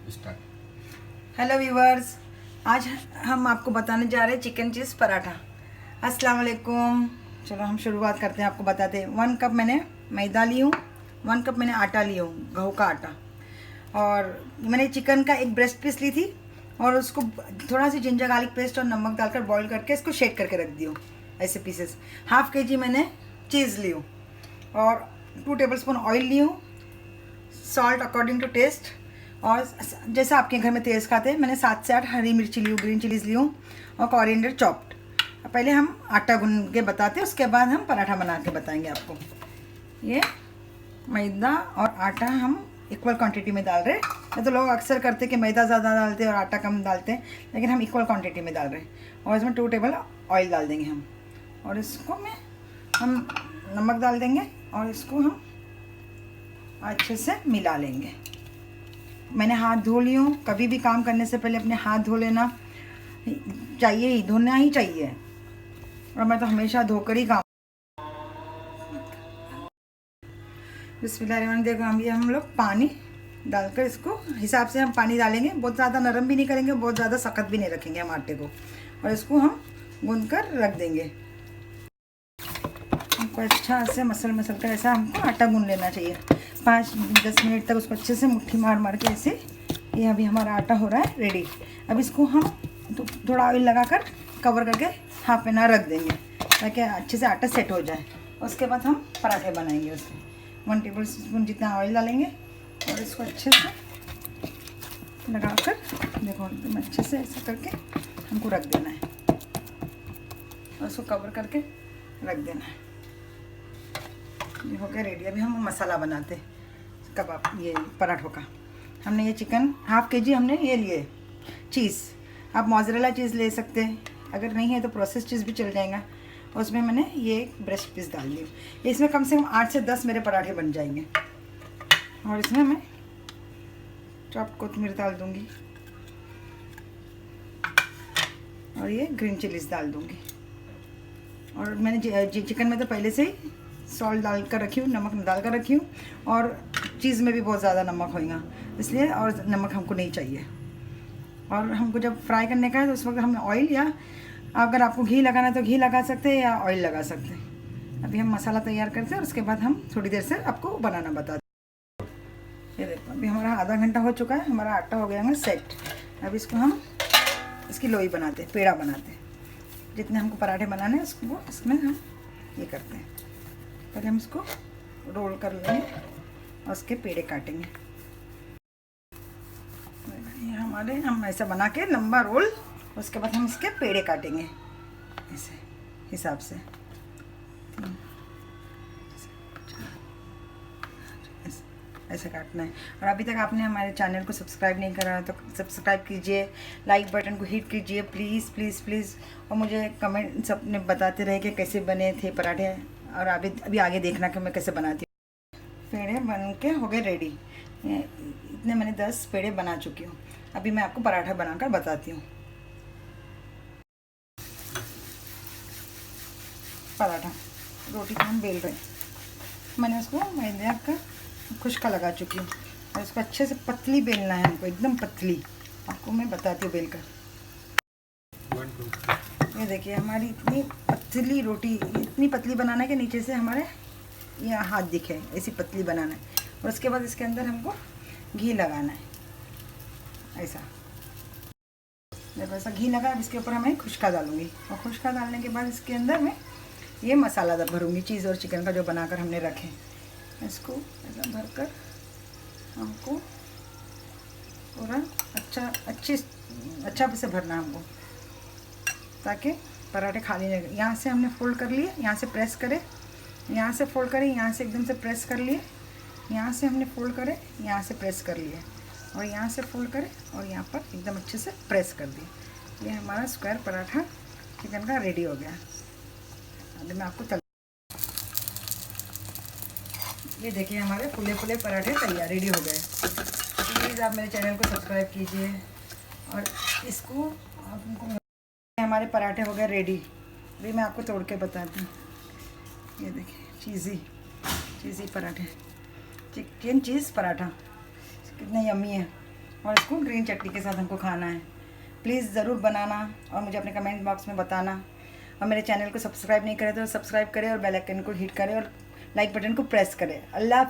Start. Hello viewers, आज हम आपको बताने जा रहे हैं चिकन चीज़ पराठा। अस्सलाम वालेकुम। चलो हम शुरुआत करते हैं, आपको बताते हैं। 1 कप मैंने मैदा ली हूँ, 1 कप मैंने आटा लिया हूँ, गेहूँ का आटा। और मैंने चिकन का एक ब्रेस्ट पीस ली थी और उसको थोड़ा सी जिंजर गार्लिक पेस्ट और नमक डालकर बॉईल करके इसको शेक करके रख दी हूँ ऐसे पीसेस। ½ kg मैंने चीज़ ली हूँ और 2 टेबलस्पून ऑयल ली हूँ, सॉल्ट अकॉर्डिंग टू टेस्ट। और जैसा आपके घर में तेज़ खाते हैं, मैंने 7 से 8 हरी मिर्ची ली हूँ, ग्रीन चिलीज़ ली हूँ और कोरिएंडर चॉप्ड। पहले हम आटा गूंद के बताते हैं, उसके बाद हम पराठा बना के बताएंगे आपको। ये मैदा और आटा हम इक्वल क्वांटिटी में डाल रहे हैं। नहीं तो लोग अक्सर करते कि मैदा ज़्यादा डालते हैं और आटा कम डालते हैं, लेकिन हम इक्वल क्वांटिटी में डाल रहे हैं। और इसमें 2 टेबल ऑयल डाल देंगे हम, और इसको हम नमक डाल देंगे और इसको हम अच्छे से मिला लेंगे। मैंने हाथ धो ली हूँ। कभी भी काम करने से पहले अपने हाथ धो लेना चाहिए, ही धोना ही चाहिए, और मैं तो हमेशा धोकर ही काम। बिस्मिल्लाह। देखो हम लोग पानी डालकर इसको हिसाब से हम पानी डालेंगे। बहुत ज़्यादा नरम भी नहीं करेंगे, बहुत ज़्यादा सख्त भी नहीं रखेंगे हम आटे को। और इसको हम गूंद कर रख देंगे। हमको अच्छा से मसल कर ऐसा हमको आटा गूंद लेना चाहिए। 5-10 मिनट तक उसको अच्छे से मुट्ठी मार मार के ऐसे। ये अभी हमारा आटा हो रहा है रेडी। अब इसको हम थोड़ा ऑयल लगाकर कवर करके ½ एन आवर रख देंगे ताकि अच्छे से आटा सेट हो जाए। उसके बाद हम पराठे बनाएंगे। उसमें 1 टेबलस्पून जितना ऑयल डालेंगे और इसको अच्छे से लगाकर देखो एकदम अच्छे से ऐसा करके हमको रख देना है और उसको कवर करके रख देना है। ये हो गया रेडी। अभी हम मसाला बनाते हैं कबाब, ये पराठों का। हमने ये चिकन ½ kg हमने ये लिए चीज़। आप मोज़रेला चीज़ ले सकते हैं, अगर नहीं है तो प्रोसेस चीज़ भी चल जाएगा। और उसमें मैंने ये एक ब्रेस्ट पीस डाल दी। इसमें कम से कम 8 से 10 मेरे पराठे बन जाएंगे। और इसमें मैं चॉप्ड कोथिमीर डाल दूँगी और ये ग्रीन चिलीज़ डाल दूँगी। और मैंने चिकन में तो पहले से ही सॉल्ट डाल कर रखी हूँ, नमक डाल कर रखी हूँ, और चीज़ में भी बहुत ज़्यादा नमक होगा इसलिए, और नमक हमको नहीं चाहिए। और हमको जब फ्राई करने का है तो उस वक्त हम ऑयल, या अगर आपको घी लगाना है तो घी लगा सकते हैं या ऑयल लगा सकते हैं। अभी हम मसाला तैयार करते हैं और उसके बाद हम थोड़ी देर से आपको बनाना बताते हैं। ये देखो अभी हमारा आधा घंटा हो चुका है, हमारा आटा हो गया है सेट। अब इसको हम इसकी लोई बनाते हैं, पेड़ा बनाते हैं। जितने हमको पराठे बनाने हैं उसको इसमें हम ये करते हैं। पहले हम इसको रोल कर लेंगे और उसके पेड़े काटेंगे। ये हमारे हम ऐसा बना के लंबा रोल, उसके बाद हम इसके पेड़े काटेंगे ऐसे हिसाब से। ऐसे काटना है। और अभी तक आपने हमारे चैनल को सब्सक्राइब नहीं करा तो सब्सक्राइब कीजिए, लाइक बटन को हिट कीजिए प्लीज़ प्लीज़ प्लीज़। और मुझे कमेंट्स अपने बताते रहे कि कैसे बने थे पराठे, और अभी आगे देखना कि मैं कैसे बनाती हूँ। पेड़े बन के हो गए रेडी। इतने मैंने 10 पेड़े बना चुकी हूँ। अभी मैं आपको पराठा बनाकर बताती हूँ। पराठा रोटी को हम बेल रहे हैं। मैंने उसको मैदे का खुशका लगा चुकी हूँ और इसको अच्छे से पतली बेलना है हमको, एकदम पतली। आपको मैं बताती हूँ बेल कर। ये देखिए हमारी इतनी पतली रोटी, इतनी पतली बनाना है कि नीचे से हमारे ये हाथ दिखे, ऐसी पतली बनाना है। और उसके बाद इसके अंदर हमको घी लगाना है ऐसा। जब ऐसा घी लगा, अब इसके ऊपर मैं खुशका डालूँगी और खुशका डालने के बाद इसके अंदर मैं ये मसाला भरूँगी, चीज़ और चिकन का जो बनाकर हमने रखे। इसको ऐसा भरकर हमको पूरा अच्छा से भरना हमको, ताकि पराठे खाली नहीं। यहाँ से हमने फोल्ड कर लिए, यहाँ से प्रेस करें, यहाँ से फोल्ड करें, यहाँ से एकदम से प्रेस कर लिए, यहाँ से हमने फोल्ड करें, यहाँ से प्रेस कर लिए, और यहाँ से फोल्ड करें और यहाँ पर एकदम अच्छे से प्रेस कर दिए। ये हमारा स्क्वायर पराठा चिकन का रेडी हो गया। अभी मैं आपको ये देखिए हमारे फुले फुले पराठे तैयार रेडी हो गए। प्लीज़ आप मेरे चैनल को सब्सक्राइब कीजिए और इसको आपको। हमारे पराठे हो गए रेडी। अभी मैं आपको तोड़ के बताती हूँ। ये देखिए चीज़ी पराठे, चिकन चीज़ पराठा कितना यम्मी है। और इसको ग्रीन चटनी के साथ हमको खाना है। प्लीज़ ज़रूर बनाना और मुझे अपने कमेंट बॉक्स में बताना। और मेरे चैनल को सब्सक्राइब नहीं करें तो सब्सक्राइब करें और बेल आइकन को हिट करें और लाइक बटन को प्रेस करें। अल्लाह